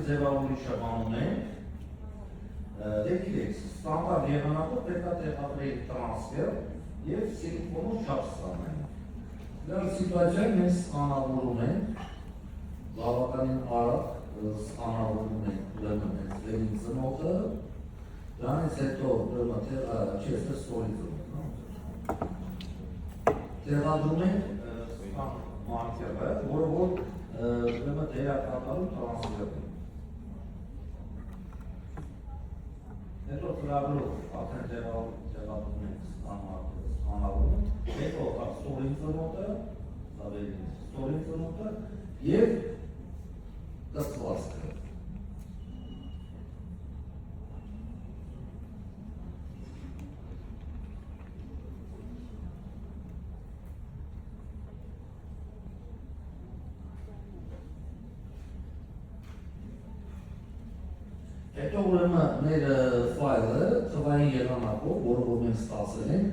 ձևավորիչը անում ենք, դե գիտեք, ստանդարտ եղանակով պետք է տեղադրել տրանսֆեր և սիլիկոնով չափ ստանանք։ Դրանց սիտուացիայում մենք սկանավորում ենք, բավականին արագ սկանավորում ենք ուրեմն հենց վերին ծնոտը, դրանից հետո ուրեմն ստորի ծնոտը։ Տեղադրում ենք մարկերը, որը որ ուրեմն դերակատարում տրանսֆերն է։ Հետո ծրագրով արդեն տեղադրում ենք սկանավորում, հետո ստորին ծնոտը, և կցվածքը։ Հետո ուրեմն մեր ֆայլը թվային եղանակով, որը որ մենք ստացել ենք,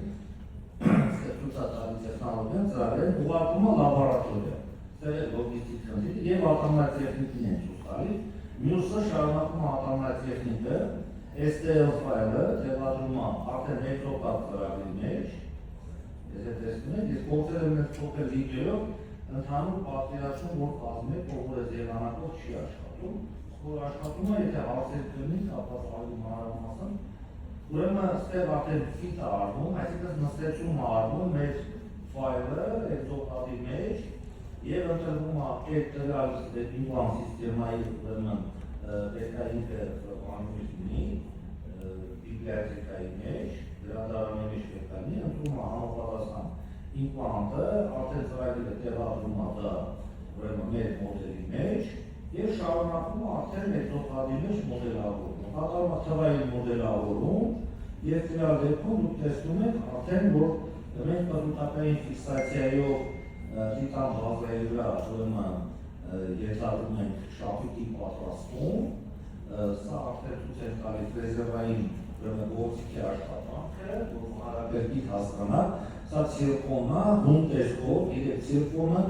ցուցադրի տեխնոլոգիան ծրագրել ուղարկումը լաբորատորիա։ Սա է լոգիստիկ խնդիր և ատոմատետեխնիկին են ցույց տալիս։ Մյուսը շարունակում ատոմատետեխնիկը STL ֆայլը տեղադրում արդեն մետրոկապ ծրագրի մեջ։ Ես տեսնում եք, ես փորձել եմ փոքր վիդեոյով ընդհանուր պատկերացում, որ կազմել, որ այս եղանակով չի աշխատում։ Որ աշխատում է, եթե հարցեր կլինի, կապված ավելի մանրամասն, ուրեմն ստեղ արդեն ֆիտ է արվում, այսինքն նստեցում է արվում մեր ֆայլը էքզոպադի մեջ և ընտրվում է այդ տվյալ իմպլանտ սիստեմայի ուրեմն պետք է ինքը անունից ունի բիբլիոթեկայի մեջ, գրադարանի մեջ պետք է լինի, ընտրում է համապատասխան իմպլանտը, արդեն ծրագիրը տեղադրում է դա ուրեմն մեր մոդելի մեջ և շարունակում արդեն էքզոպադի մեջ մոդելավորում։ Կատարում է թվային մոդելավորում և տվյալ դեպքում դուք տեսնում եք արդեն, որ մենք պտուտակային ֆիքսացիայով տիտան բազայի վրա ուրեմն ենթադրում ենք շապիկի պատրաստում, սա արդեն ցույց է տալիս ռեզերվային ուրեմն գործիքի աշխատանքը, որ հարաբերքից հասկանաք, սա ցիրկոնն է, հում տեսքով, իրեք ցիրկոնը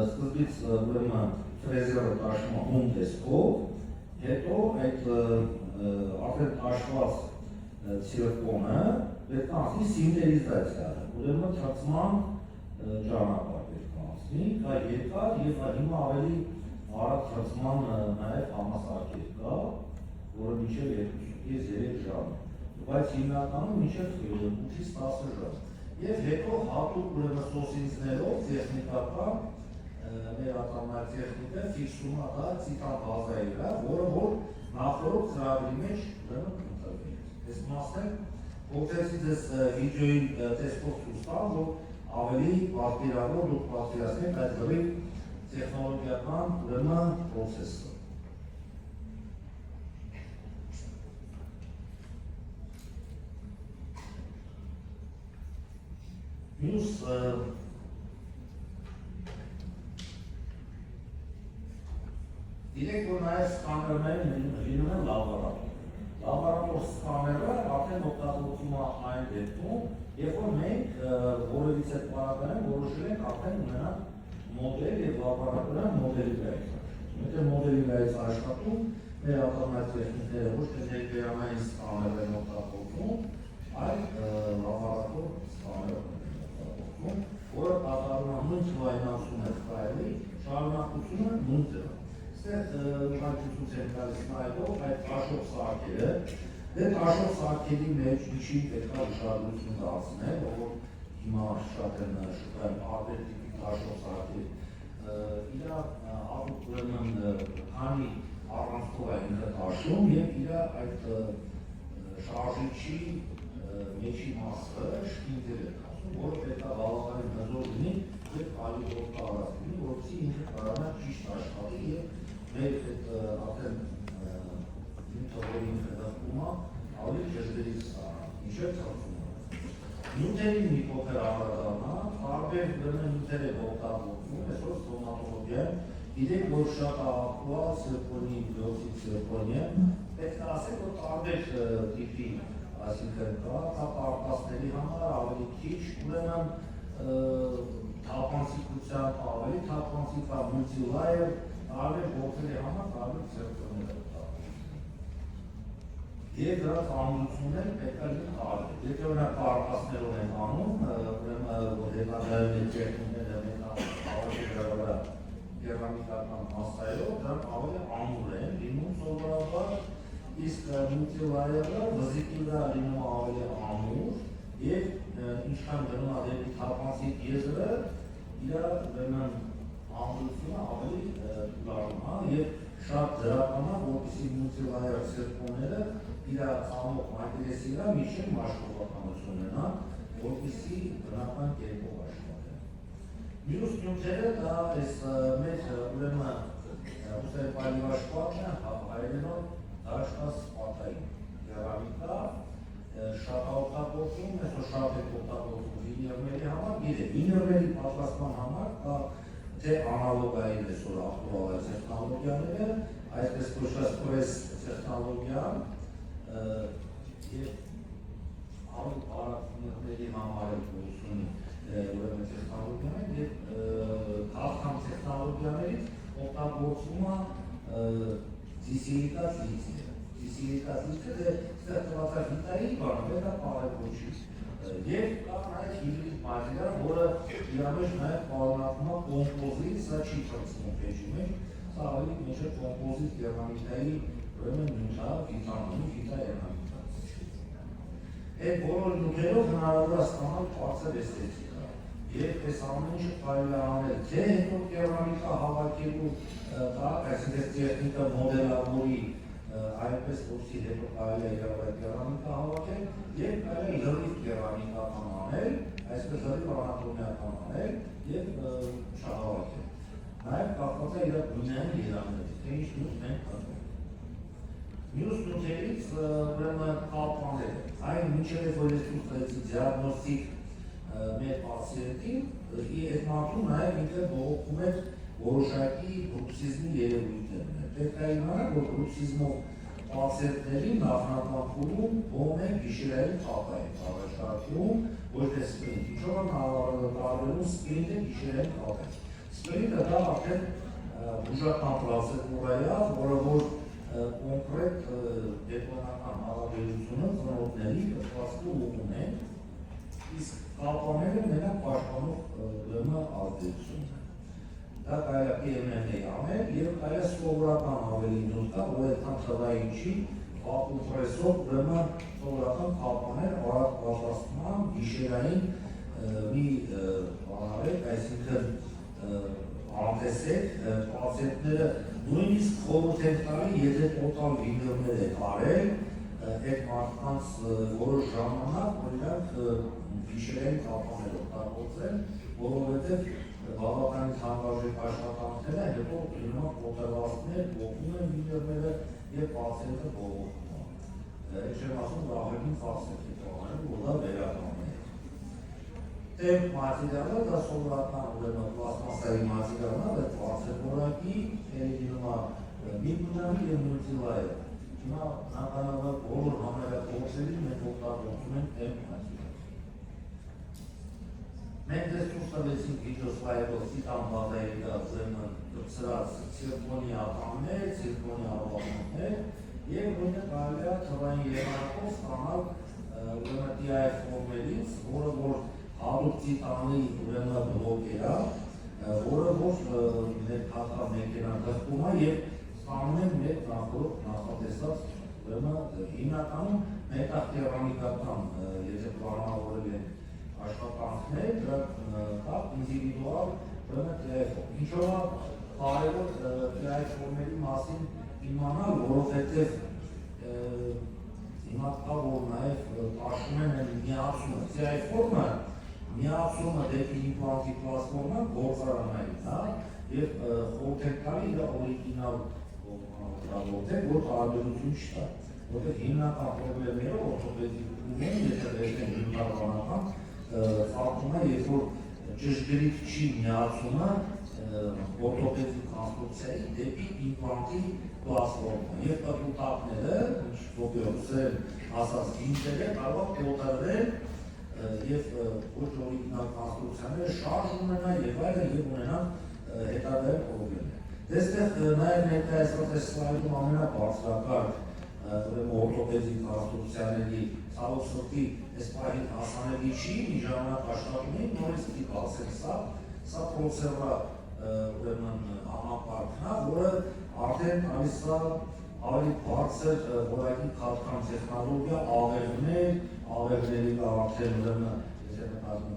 սկզբից ուրեմն ֆրեզերը տաշում է հում տեսքով, հետո այդ արդեն տաշված ցիրկոնը պետք է անցնի սինտերիզացիա, ուրեմն թրծման ճանապարհ պետք է անցնի, կա երկար և հիմա ավելի արագ թրծման նաև համասարքեր կա, որը մինչև 2.5-3 ժամ է, բայց հիմնականում մինչև 8-10 ժամ։ Եվ հետո հատուկ ուրեմն սոսինցներով տեխնիկական մեր ատոմատետեխնիկը ֆիքսում է դա տիտան բազայի վրա, որը որ նախորդ ծրագրի մեջ ուրեմն ընտրվել է։ Այս մասը փորձեցի ձեզ վիդեոյի տեսքով ցույց տալ, որ ավելի պատկերավոր դուք պատկերացնեք այդ լրիվ տեխնոլոգիական ուրեմն պրոցեսը։ Մյուս Դիրեք, որ նաև սկաներները լինում են լաբորատոր։ Լաբորատոր սկաները արդեն օգտագործում է այն դեպքում, երբ որ մենք որևիցե պարագայում որոշել ենք արդեն ունենալ մոդել և լաբորատորիան մոդելի վրայից աշխատում։ Եթե մոդելի վրայից աշխատում, մեր ատոմատետեխնիկները ոչ թե ներբերանային սկաներ են օգտագործում, այլ լաբորատոր սկաներ են օգտագործում, որը կատարում է նույն թվայնացում է ֆայլի, շարունակությունը նույն ձևով։ Ստեղ ուղղակցություն են տալիս նայելով այդ տաշող սարքերը, դե տաշող սարքերի մեջ միջին պետք է ուշադրություն դարձնել, որ հիմա շատ են շուկայում տարբեր տիպի տաշող սարքեր, իր հատուկ ուրեմն քանի առանցքով է ինքը տաշում և իր այդ շարժիչի մեջի մասը շտինգեր է տաշում, որը պետք է բավականին հզոր լինի և կալիբրով տարած լինի, որպեսզի ինքը կարողանա ճիշտ աշխատի և մեր արդեն ինքը որ ինքը դեպքում է, ավելի ճշգրիտ ստանա, ինչև ծախսում է։ Նյութերի մի փոքր անդրադառնա, տարբեր նյութեր է օգտագործվում, այսօր ստոմատոլոգիայում, գիտեք, որ շատ ակտուալ սիրկոնի, դիօքսիդ սիրկոնի, պետք է ասեք, որ տարբեր տիպի, այսինքն կա պարտասների համար ավելի քիչ, ուրեմն թափանցիկության ավելի թափանցիկ, մուլտիլայեր, տարբեր գործերի համար տարբեր սիրկոնի Եվ դրանց ամուսնությունները պետք է լինեն տարբեր։ Եթե օրինակ պարապասներով են անում, ուրեմն որ հետագայում են ճերտումները մետաղավարի վրա կերամիկական մասայով, դրանք ավելի ամուր են լինում սովորաբար, իսկ մուլտիլայերը վզիկի վրա լինում ավելի ամուր և ինչքան գնում է դեպի թափանցիկ եզրը, իր ուրեմն ամրությունը ավելի լարում է և շատ դրական է, որպեսզի մուլտիլայեր սերտոնները իր ծամոք մակերեսի վրա միջև մաշկովականություն ունենան, որպեսզի բնական կերպով աշխատեն։ Մյուս նյութերը դա այս մեր ուրեմն ուսերպալի աշխատն է հայերենով դաշտաս պատային կերամիկա, շատ օգտագործում, այսօր շատ է օգտագործում վինիրների համար, գիտեք, վինիրների պատրաստման համար կա թե անալոգային այսօր ակտուալ տեխնոլոգիաները, այսպես կոչված պրես տեխնոլոգիան և ավելի բարակ վինիրների համար է գործունի ուրեմն տեխնոլոգիաներ և քաղաքական տեխնոլոգիաներից օգտագործվում է դիսիլիկատ լիցները։ Դիսիլիկատ լիցները ստեղծված է գիտայի բանը, պետք է պարեգոչի։ Եվ կա նաև հիբրիդ մատերիալ, որը իր մեջ նաև պարունակում է կոմպոզիտ, սա չի թռցնում փեջի մեջ, սա ավելի մեջ է կոմպոզիտ կերամիկայի ուրեմն նյութա, վիտամինի, վիտաերամիկա։ Այդ բոլոր նյութերով հնարավոր է ստանալ բարձր էսթետիկա։ Եվ այս ամեն ինչը կարելի է անել թե հետո կերամիկա հավաքելու տակ, այսինքն տեխնիկա մոդելավորի այնպես որսի հետո կարելի է իրավայր կերամիկա հավաքել և կարելի է լրիվ կերամիկական անել, այսպես լրիվ անատոմիական անել և չհավաքել։ Նաև կապված է իր բնային երանգներից, թե ինչ նյութ մենք կրում։ Մյուս նյութերից ուրեմն կապաները, այն մինչև որ ես ցույց տվեցի դիագնոստիկ մեր պացիենտին, այդ մարդուն նաև ինքը բողոքում է որոշակի բրուքսիզմի երևույթներ։ Պետք է իմանալ, որ բրուքսիզմով պացիենտներին նախնական փուլում ողում են գիշերային կապը են առաջարկում, ոչ թե սպրինտ։ Ինչով են տարբերում սպրինտը գիշերային կապը։ Սպրինտը դա արդեն բուժական պրոցեդուրա է, որը որ կոնկրետ դեպոնական հարաբերությունը ծնոտների կրթվածքի ուղղում են, իսկ կապաները մենակ պաշտպանող ազդեցություն են։ Դա կարելի է PMMA անել և կարելի է սովորական ավելի նյութ կա, որ այդքան թվային չի, կոմպրեսոր ուրեմն սովորական կապաներ արագ պատրաստման գիշերային մի բանարեք, այսինքն անտեսեք պացիենտները նույնիսկ խորհուրդ են տալի, եթե տոտալ վինիրներ եք արել, այդ մարդկանց որոշ ժամանակ, որ իրանք գիշերային կապաներ օգտագործեն, որովհետև բավականին թանկարժեք աշխատանքները, հետո լինում են կոտրվածքներ, բողում են վինիրները և պացիենտը բողոքում է։ Այդ չեմ ասում, որ ահագին ծախսեր է տանել, որ դա վերականգնել է։ Տեմպ մատերիալը դա սովորական ուրեմն պլաստմասայի մատերիալն է, բայց բարձր որակի, լինում է միգունամի և մուլտիլայեր։ Հիմա հանգանավար բոլոր համարակողոցերին մենք օգտագործում ենք տեմպ մատերիալ։ Մենք դες ցույց տվեցինք վիդեոսլայդով տիտան բազայի ուրեմն սրած ցիրկոնի ատամներ, ցիրկոնի ալբաններ և նույնը կարելի է թվային եղանակով ստանալ ուրեմն DIF ֆորմերից, որը որ հատուկ տիտանի ուրեմն բլոկ է, որը որ մեր հատկա մեքենան դրվում է և ստանում են մեր նախորդ նախատեսած ուրեմն հիմնականում մետաղկերամիկական, եթե պլանավորել են աշխատանքներ, դրանք ինդիվիդուալ ուրեմն TIF-ով։ Ինչով է կարևոր TIF ֆորմերի մասին իմանալ, որովհետև հիմա կա, որ նաև տաշում են միացումը։ TIF ֆորմը միացումը դեպի իմպլանտի պլատֆորմը գործարանային է և խորհուրդ ենք տալի իր օրիգինալ օգտագործել, որ տարբերություն չկա։ Որովհետև հիմնական պրոբլեմները օրթոպեդիկում են, եթե վերցնենք հիմնականական ծաղկում է, երբ որ ճշգրիտ չի միացումը օրթոպեդիկ կոնստրուկցիայի դեպի իմպլանտի պլատֆորմը և պտուտակները, ոսել ասած գինտերը կարող կոտրվել և ոչ օրիգինալ կոնստրուկցիաները շարժ ունենան և այլն և ունենան հետագայում պրոբլեմներ։ Դեստեղ նաև ներկայացված այս սլայդում ամենաբարձրակարգ օրթոպեդիկ կարաստրուցիաների ցավոք սրտի այս պահին հասանելի չի, մի ժամանակ աշխատում էին, նորից պիտի բացեն սա պրոցեդուրա համապարքն է, որը արդեն տալիս է ավելի բարձր որակի քարտքան տեխնոլոգիա, աղերների արդեն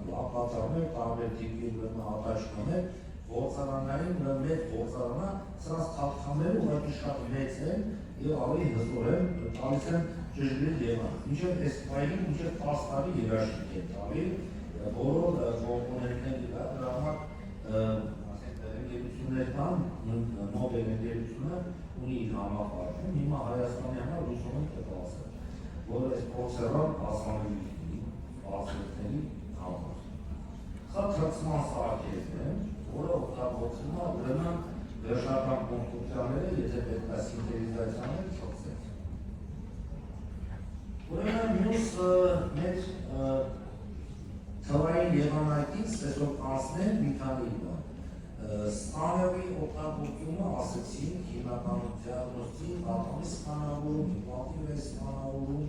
լապատարներ, տարբեր տիպի հատաշքներ, գործարաններին մեր գործարանը սրանց քարտքանները ուղղակի շատ մեծ են և ավելի հզոր են, տալիս են ճշգրիտ եղանակ։ Մինչև այս պահին, մինչև 10 տարի երաշտիկ են տալի, բոլոր կոմպոնենտների դրա համար ընկերություններ կան, Նոբել ընկերությունը ունի իր համապարակում, հիմա Հայաստանի համար լուծում են կտասը, որ այս պրոցեդուրան հասանելի բարձրությունների համար։ Սա թրծման սարքերն են, որը օգտագործվում է ուրեմն վերջնական կոնստրուկցիաները, եթե պետք է սինթեզացիաներ ցուցեն։ Ուրեմն մյուս մեր թվային եղանակից այսօր կանցնեն մի քանի բան։ Սկաների օգտագործումը ասեցինք, հիմնականում դիագնոստիկ, ատոմի սկանավորում, ինվազիվ սկանավորում,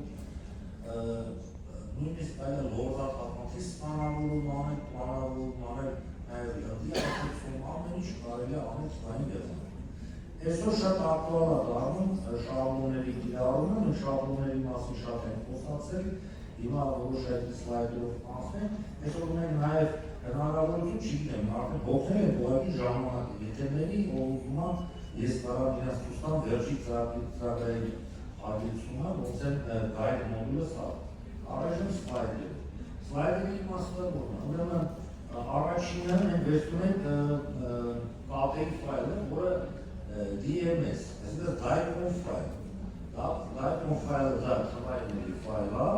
նույնիսկ այլ լորձաթափանցի սկանավորում անել, պլանավորում անել, նաև լրդի աշտություն, ամեն ինչ կարելի է անել թվային եղանակ։ Այսօր շատ ակտուալ է դառնում շաբլոնների կիրառումը, մենք շաբլոնների մասին շատ ենք խոսացել, հիմա որոշ այդ սլայդերով անցնենք, այսօր ունենք նաև հնարավորություն չգիտեմ, արդեն հոգնել են ուղղակի ժամանակը, եթե մերի ուզում ես կարող իրենց ցույց տամ վերջի ծրագրերի հաջողությունը, ոնց են գայդ մոդուլը սա։ Առաջին սլայդերի իմաստը որն է, ուրեմն առաջինը մենք վերցնում ենք KPI ֆայլը, որը DMS, այսինքն Dicom ֆայլ։ Dicom ֆայլը դա թվայինների ֆայլ է,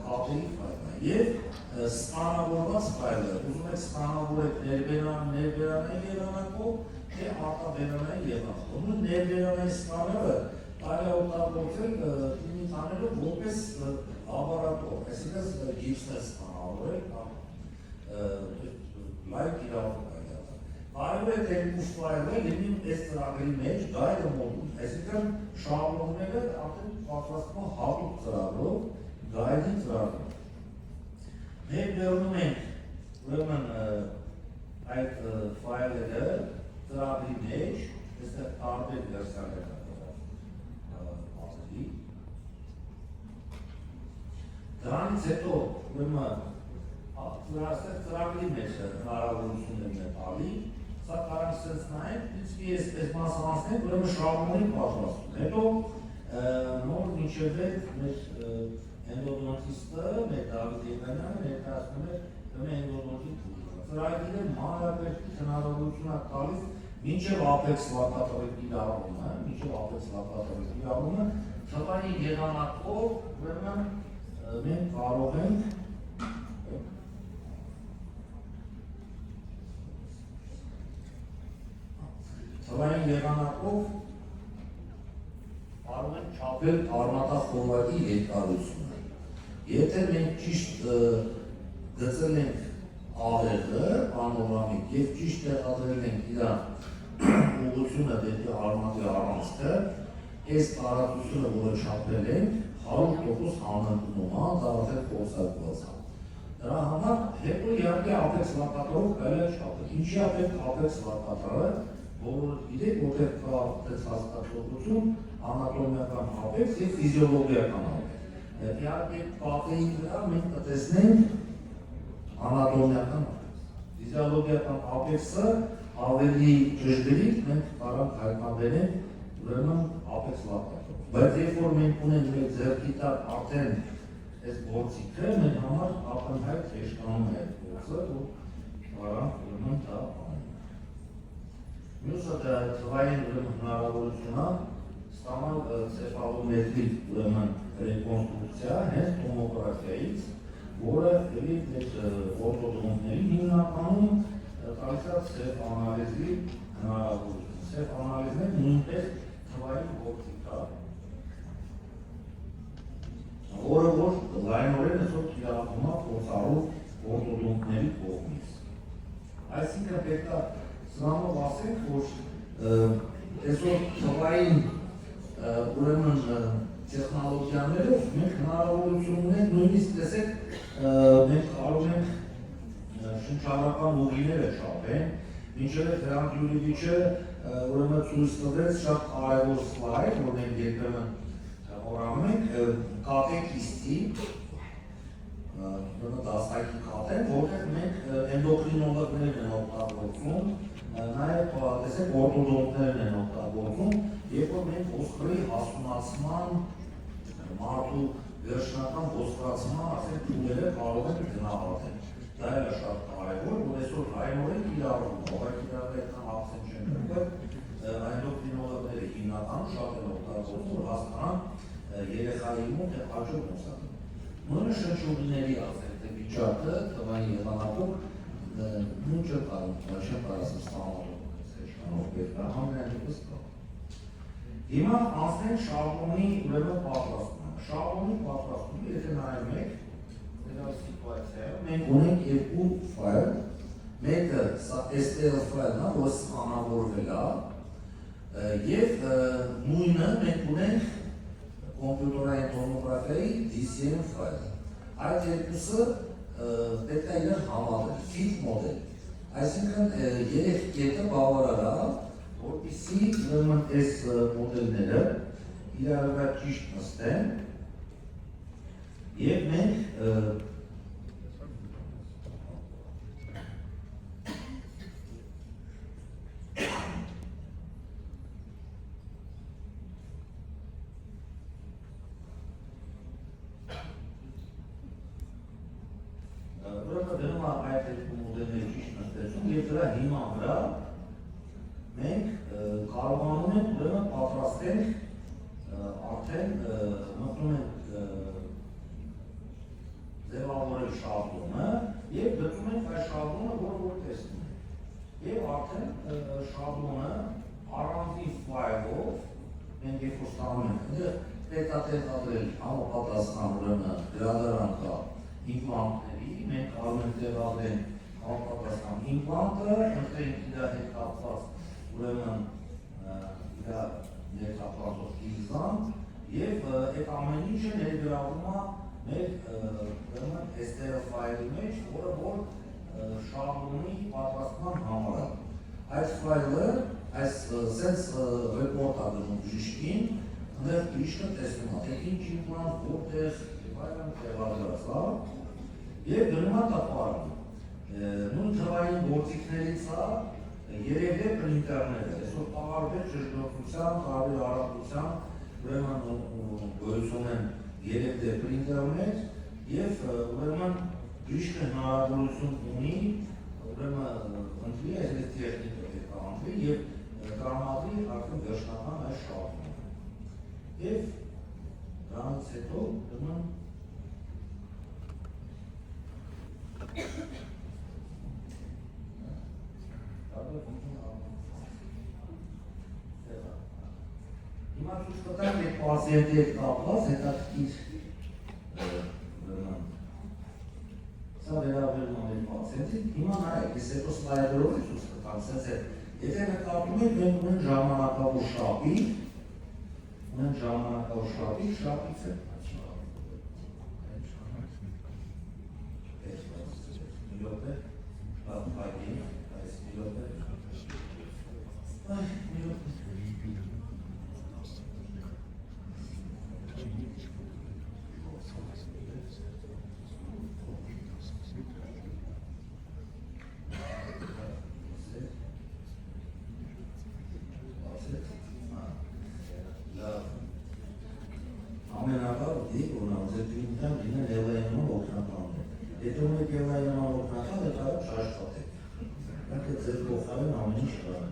KPI ֆայլն է և սկանավորված ֆայլը, ուզում եք սկանավորեք ներբերանային եղանակով, թե արտաբերանային եղանակով։ Նույն ներբերանային սկաները տարի օգտագործել անելով որպես լաբորատոր, այսինքն գիպսն է սկանավորել լայվ իրավունք այդյատը։ Կարող է երկու ֆայլը լինի այս ծրագրի մեջ գայդը մոդուլ, այսինքն շաբլոնները արդեն պատրաստվում է հատուկ ծրագրով, գայդի ծրագրով։ Մենք բերում ենք ուրեմն այդ ֆայլերը ծրագրի մեջ, այստեղ տարբեր վերսիաներ կա։ Դրանից հետո ուրեմն ծրագրի մեջ հնարավորություններն է տալի, սա կարող սենց նայենք, պրինցիպի այս մասը անցնենք, ուրեմն շաբլոնի պատրաստում։ Հետո նոր մինչև մեր էնդոդոնտիստը, մեր Դավիթ Եվգենյանը ներկայացնում է էնդոդոնտիկ բուժումը։ Ծրագիրը մանրակերպի հնարավորություն է տալիս մինչև ափեքս լապատորի կիրառումը, թվային եղանակով ուրեմն մենք կարող ենք թվային եղանակով կարող ենք չափել արմատախորվակի երկարությունը։ Եթե մենք ճիշտ գծել ենք աղեղը, պանորամիկ, և ճիշտ տեղադրել ենք իր ուղղությունը դեպի արմատի առանցքը, այս տարածությունը, որը չափել ենք, 100% հանրկնում է, դա արդեն խոսակված է։ Դրա համար հետո իհարկե ափեքս լապատորով կարելի է չափել։ Ինչի է պետք ափեքս լապատորը, որը գիտեք, որտեղ կա այդպես հասկացողություն, անատոմիական ափեքս և ֆիզիոլոգիական ափեքս։ Իհարկե KPI-ի վրա մենք կտեսնենք անատոմիական ափեքս։ Ֆիզիոլոգիական ափեքսը ավելի ճշգրիտ մենք կարող հայտնաբերենք ուրեմն ափեքս լապատորով։ Բայց երբ որ մենք ունենք մեր ձեռքի տակ արդեն այս գործիքը, մեր համար ակնհայտ հեշտանում է այդ գործը, որ կարող ուրեմն դա Մյուսը թվային հնարավորություն է ստանալ ցեֆալոմետրիկ ուրեմն ռեկոնստրուկցիա հենց տոմոգրաֆիայից, որը էլի այդ օրթոդոնտների հիմնականում տալիս է ցեֆ անալիզի հնարավորություն։ Ցեֆ անալիզն է նույնպես թվային գործիք է, որը որ լայնորեն այսօր կիրառվում է փորձառու օրթոդոնտների կողմից։ Այսինքն պետք է Սրանով ասենք, որ այսօր թվային ուրեմն տեխնոլոգիաներով մենք հնարավորություն ունենք նույնիսկ տեսեք մենք կարող ենք շնչառական ուղիները չափեն, մինչև Հրանտ Յուրիևիչը ուրեմն ցույց տվեց շատ կարևոր սլայդ, որ մենք երբեմն օրանում ենք կատեկիստի դասակի կատեն, որտեղ մենք էնդոկրինոլոգներն են օգտագործում, նաև տեսեք օրտոդոնտներն են օգտագործում, երբ որ մենք ոսկրի հասունացման մարդու վերջնական ոսկրացման ասենք փուլերը կարող ենք գնահատել։ Դա էլ է շատ կարևոր, որ այսօր հայնորեն իրարվում, օղակիրավետան ակցենտ չեն կրկել, էնդոկրինոլոգները հիմնականում շատ են օգտագործում, որ հասկանան երեխայի մոտ աճող ուսան։ Նույնը շնչուղիների ասենք վիճակը թվային եղանակով նույն չեմ կարասմ ստանալով համենայնիվս կա։ Հիմա անցնենք շաբլոնի ուրեմն պատրաստումը։ Շաբլոնի պատրաստումը, եթե նայում եք, մենք ունենք երկու ֆայլ, մեկը STL ֆայլն է, որ սկանավորվել է, և նույնը մենք ունենք կոմպյուտերային տոմոգրաֆիայի DCM ֆայլ։ Այդ երկուսը պետք է իրար համադրել, fit մոդել։ Այսինքն երեք կետը բավարար է, որպեսզի ուրեմն այս մոդելները իրար վրա ճիշտ նստեն և մենք դնում այդ երկու մոդելների ճիշտ նստեցում և դրա հիման վրա մենք կարողանում ենք ուրեմն պատրաստենք արդեն մտնում ենք ձևավորել շաբլոնը և գտնում ենք այդ շաբլոնը, որ տեսնում ենք։ Եվ արդեն շաբլոնը առանձին ֆայլով մենք երբ որ ստանում ենք, պետք է տեղադրել համապատասխան ուրեմն գրադարան կա իմպլանտների, մենք կարող ենք տեղադրել համապատասխան իմպլանտը, ընտրենք իր հետ կապված ուրեմն իր ներկապվածող գիլզան և այդ ամեն ինչը ներգրավում է մեր ուրեմն STL ֆայլի մեջ, որը որ շաբլոնի պատրաստման համար է։ Այս ֆայլը այս սենց ռեպորտ է դնում բժիշկին, ընդեղ բժիշկը տեսնում է, թե ինչ իմպլանտ, որտեղ տեղադրած է և գնում է տպարան։ Նույն թվային գործիքներից է երևի պրինտերները, այսօր տարբեր ճշգրտության, տարբեր արագության ուրեմն գոյություն են 3D պրինտերներ և ուրեմն բժիշկը հնարավորություն ունի ուրեմն ընտրի այս տեխնիկը պետք է ընտրի և տրամադրի արդեն վերջնական այս շաբլոնը։ Եվ դրանից հետո ուրեմն հիմա ցույց կտամ երբ պացիենտի հետ կապված հետաքրքիր սա վերաբերում է մեր պացիենտին, հիմա նայեք, ես հետո սլայդերով է ցույց կտամ, սենց է, եթե նկատում եք, մենք ունենք ժամանակավոր շապիկ, շապիկը ամենակար դիք ունազետինքան լինել ելայնման օգնական է։ Եթե ունեք ելայնման օգնական, է կարող շաշկատեք։ Ակը ձեր կողքարեն ամեն ինչ կան։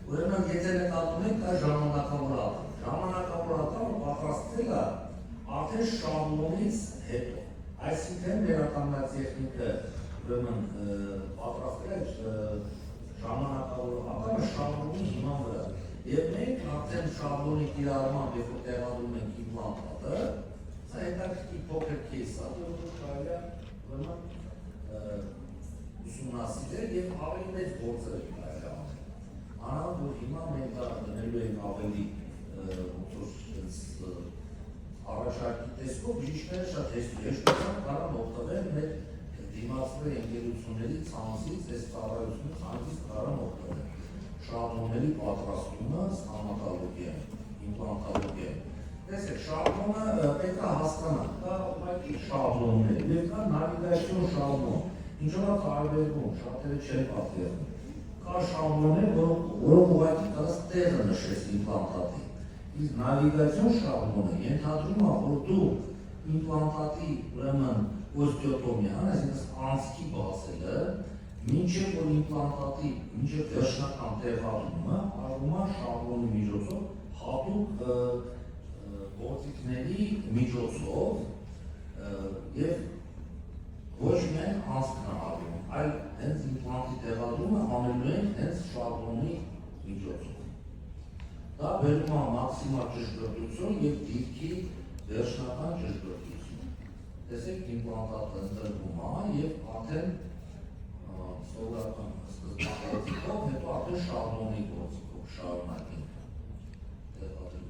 Ուրեմն եթե նկատում եք, դա ժամանակավոր ատամ։ Ժամանակավոր ատամը պատրաստվել է արդեն շաբլոնից հետո։ Այսինքն վերականգնած տեխնիկը ուրեմն պատրաստվել է ժամանակավոր ատամը շաբլոնի հիման վրա։ Եվ մենք արդեն շաբլոնի կիրառմամբ, երբ որ տեղադրում ենք իմպլանտը, սա հետաքրքիր փոքր քեյս է, որ կարելի է ուսումնասիրել և ավելի մեծ գործեր կարելի է անել։ Մանավանդ որ հիմա մենք դա դնելու ենք ավելի առաջարկի տեսքով բժիշկները շատ հեշտությամբ կարող օգտվել մեր դիմացի ընկերությունների ցանցից, այս ծառայությունը ցանցից կարող օգտվել։ Շաբլոնների պատրաստումը, ստոմատոլոգիա, իմպլանտոլոգիա։ Տեսեք, շաբլոնը պետք է հասկանալ, կա ուղղակի շաբլոններ, եւ կա նավիգացիոն շաբլոն, ինչով է տարբերվում, շատերը չեն պատկերում։ Կա շաբլոններ, որոնք ուղղակի կաս տեղը նշես իմպլանտատի։ Իսկ նավիգացիոն շաբլոնը ենթադրում է, որ դու իմպլանտատի ուրեմն օստեոտոմիան, այսինքն անցքի բացելը, մինչև որ իմպլանտատի, մինչև վերջնական տեղադրումը, արվում է շաբլոնի միջոցով, հատուկ գործիքների միջոցով եւ ոչ միայն անցքն է արվում, այլ հենց իմպլանտի տեղադրումը անելու են հենց շաբլոնի միջոցով։ Դա բերում է մաքսիմալ ճշգրտություն եւ դիրքի վերջնական ճշգրտություն։ Տեսեք, իմպլանտատը ընտրվում է եւ արդեն սովորական սկզբնագործիկով, հետո արդեն շաբլոնի գործիկով շարունակենք տեղադրումը։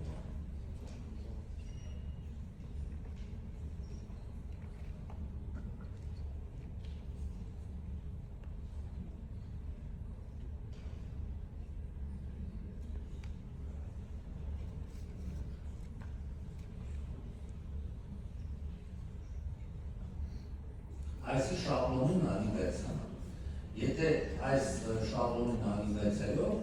Այսի շաբլոնի նավիգացիան։ Եթե այս շաբլոնի նավիգացիայով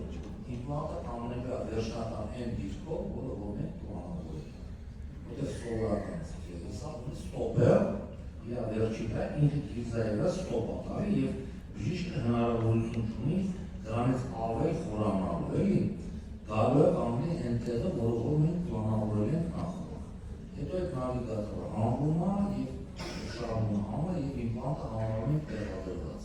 իմպլանտը ամենևա վերջնական այն դիրքով, որը որ մենք պլանավորել ենք։ Որտեղ սովորական ստոպը, իր վերջին դա ինքը գիզայելը ստոպ ատարի եւ բժիշկը հնարավորություն ունի դրանից ավել խորանալու, էլի, գալու է ամենի այն տեղը, որը որ մենք պլանավորել ենք նախորդ։ Հետո այդ նավիգատորը անվում է եւ շաբլոնը հանում է եւ իմպլանտը համարվում է տեղադրված։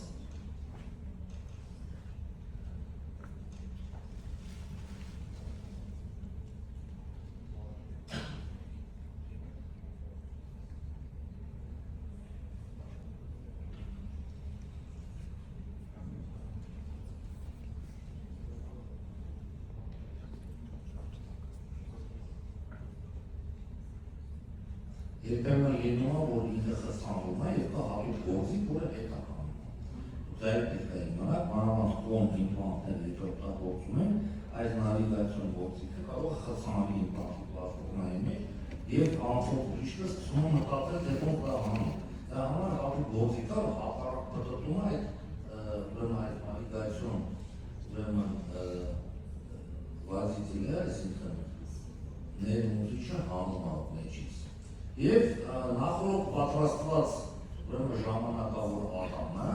Երբեմն լինում է, որ ինքը խցանվում է եւ կա հատուկ գործիք, որը հետ է կանում։ Դա էլ պետք է իմանալ, մանավանդ կոնտ իմպլանտները օգտագործում են, այս նավիգացիոն գործիքը կարող է խցանալի իմպլանտի պլատֆորմայի մեջ եւ անցող բժիշկը սկսում է մտածել, թե ոնց դա անում։ Դա համար հատուկ գործիք կա, հակառակ մտածում է ուրեմն այդ նավիգացիոն ուրեմն վազիցիլը, այսինքն ներմուծիչը հանում է մեջից։ Եվ նախորդ պատրաստված ժամանակավոր ատամը,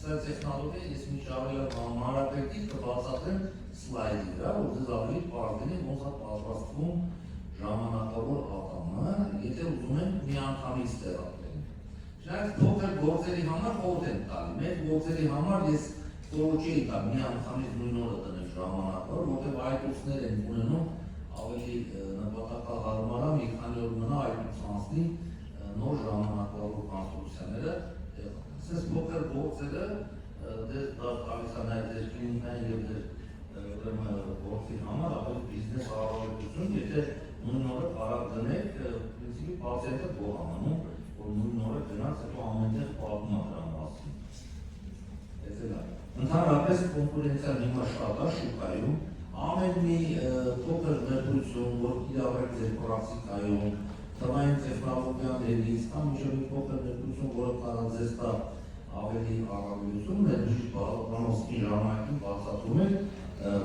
սա տեխնոլոգիա ես միջավայրը մանրապետի կբացատրեմ սլայդի վրա, որ ձեզ ավելի պարզ լինի, ոնց է պատրաստվում ժամանակավոր ատամը, եթե ուզում են միանգամից տեղադրել։ Չնայած փոքր գործերի համար խորհուրդ եմ տալի, մեծ գործերի համար ես խորհուրդ չէի տա միանգամից նույն օրը դնել ժամանակավոր, որտեղ այտուցներ են ունենում ավելի նպատակահարմար է, մի քանի օր մնա այդուց անցնի նոր ժամանակավոր կոնստրուկցիաները, ասես փոքր գործերը դες տալիս է նաև ձեր կլինիկային եւ ձեր գործի համար ավելի բիզնես առավելություն, եթե նույն օրը կարող դնեք, պրինցիպի պացիենտը գոհ ամանում, որ նույն օրը գնաց, հետո ամենտեղ պատմում է դրա մասին։ Այս էլ է։ Ընդհանրապես կոնկուրենցիան հիմա շատ է շուկայում, ամեն մի փոքր ներդրություն, որ իրավեք ձեր պրակտիկայում, թվային տեխնոլոգիաներից, կամ միշտ մի փոքր ներդրություն, որը կարող ձեզ տա ավելի առավելություն, մեր բժիշկ Բանոսկի ժամանակին բացատրում է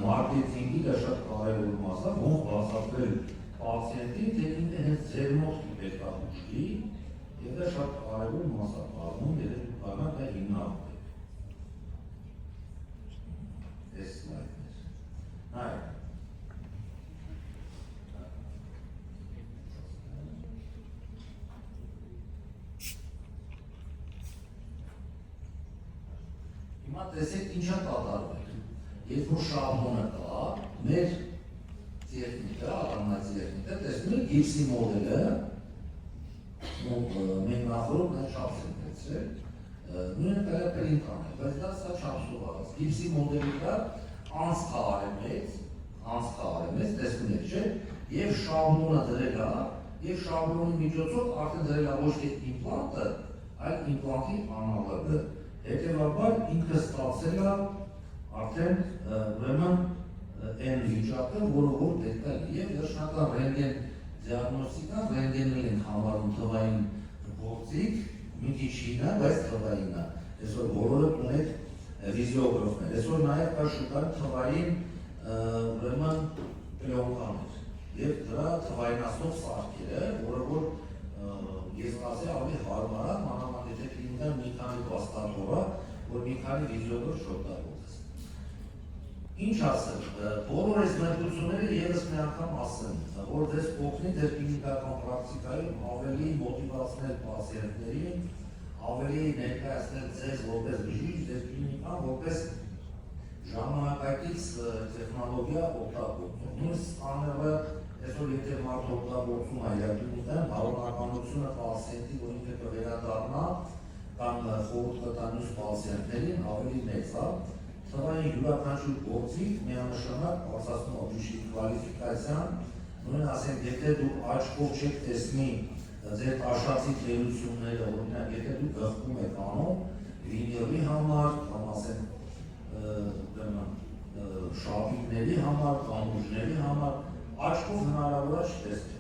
մարքեթինգի դա շատ կարևոր մաս է, ոնց բացատրել պացիենտին, թե ինքը հենց ձեր մոտ պետք է ուշքի, եւ դա շատ կարևոր մաս է կազմում, եթե դուք կարող եք դա հիմնավորել։ Այս սլայդներ։ Այո։ Հիմա տեսեք ինչ է կատարվել։ Երբ որ շաբլոնը կա, մեր տեխնիկա, ատամնացիեխնիկա, տեսնում եք գիպսի մոդելը, մենք նախորդ նա չափս ենք տեսել, նույնը կարա պրինտ անել, բայց դա սա չափսով արած։ Գիպսի մոդելի կա, անցքարեմից, տեսնում եք, չէ, և շաբլոնը դրել է, և շաբլոնի միջոցով արդեն դրել է ոչ թե իմպլանտը, այլ իմպլանտի անալոգը։ Հետևաբար ինքը ստացել է արդեն ուրեմն այն վիճակը, որը որ պետք է և վերջնական ռենտգեն դիագնոստիկան, ռենտգենը ենք համարում թվային գործիք, մի քիչ հինը, բայց թվային է։ Այսօր բոլորը ունեք վիզիոգրաֆներ, այսօր նաև կա շուկան թվային ուրեմն պլյոնկաներ և դրա թվայնացնող սարքերը, որը որ ես կասեի ավելի հարմար է, մանավանդ եթե կլինի մի քանի պաստատոր է, որ մի քանի վիզիոգրաֆ չօգտագործես։ Ինչ ասեմ, բոլոր այս մեկնությունները ևս մի անգամ ասեմ, որ ձեզ օգնի ձեր կլինիկական պրակտիկայում ավելի մոտիվացնել պացիենտներին, ավելի ներկայացնել ձեզ որպես բժիշկ, ձեր կլինիկան որպես ժամանակակից տեխնոլոգիա օգտագործում։ Նույն սկաները այսօր եթե մարդ օգտագործում է իրականում, հավանականությունը պացիենտի, որ ինքը կվերադառնա կամ խորհուրդ կտա մյուս պացիենտներին ավելի մեծ է։ Թվային յուրաքանչյուր գործիք միանշանակ բարձրացնում է բժշկի կվալիֆիկացիան, նույն ասենք, եթե դուք աչքով չեք տեսնի ձեր աշացի թերությունները, օրինակ, եթե դուք գղկում եք անում վինիլի համար, կամ ասենք շապիկների համար, կամ ուժների համար, աչքով հնարավոր է չտեսնել։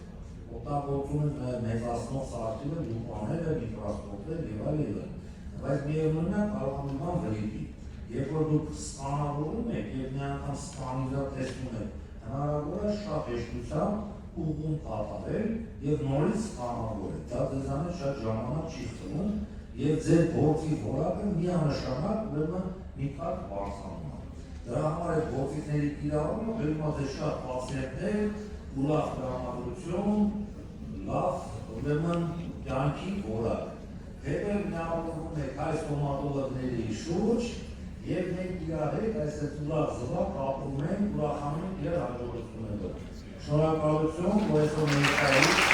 Օգտագործում են մեծացնող սարքերը, լուպաները, միկրոսկոպներ եւ այլն։ Բայց միևնույնն է կարող է մի բան վրիպի։ Երբ որ դուք սկանավորում եք եւ մի անգամ սկանի վրա տեսնում եք, հնարավոր է շատ հեշտությամբ ուղղում կատարել եւ նորից սկանավորել։ Դա ձեզանից շատ ժամանակ չի խլում եւ ձեր գործի որակը միանշանակ ուրեմն մի կարգ բարձրանում է։ Դրա համար այդ գործիքների կիրառումը բերում է ձեզ շատ պացիենտներ, ուրախ տրամադրություն, լավ ուրեմն կյանքի որակ։ Հետո միավորվում եք այս ստոմատոլոգների շուրջ եւ մենք իրար հետ այս ուրախ զվարճ ապրում ենք, ուրախանում ենք եւ հաջողություններով։ Շնորհակալություն, որ այսօր ներկայացրիք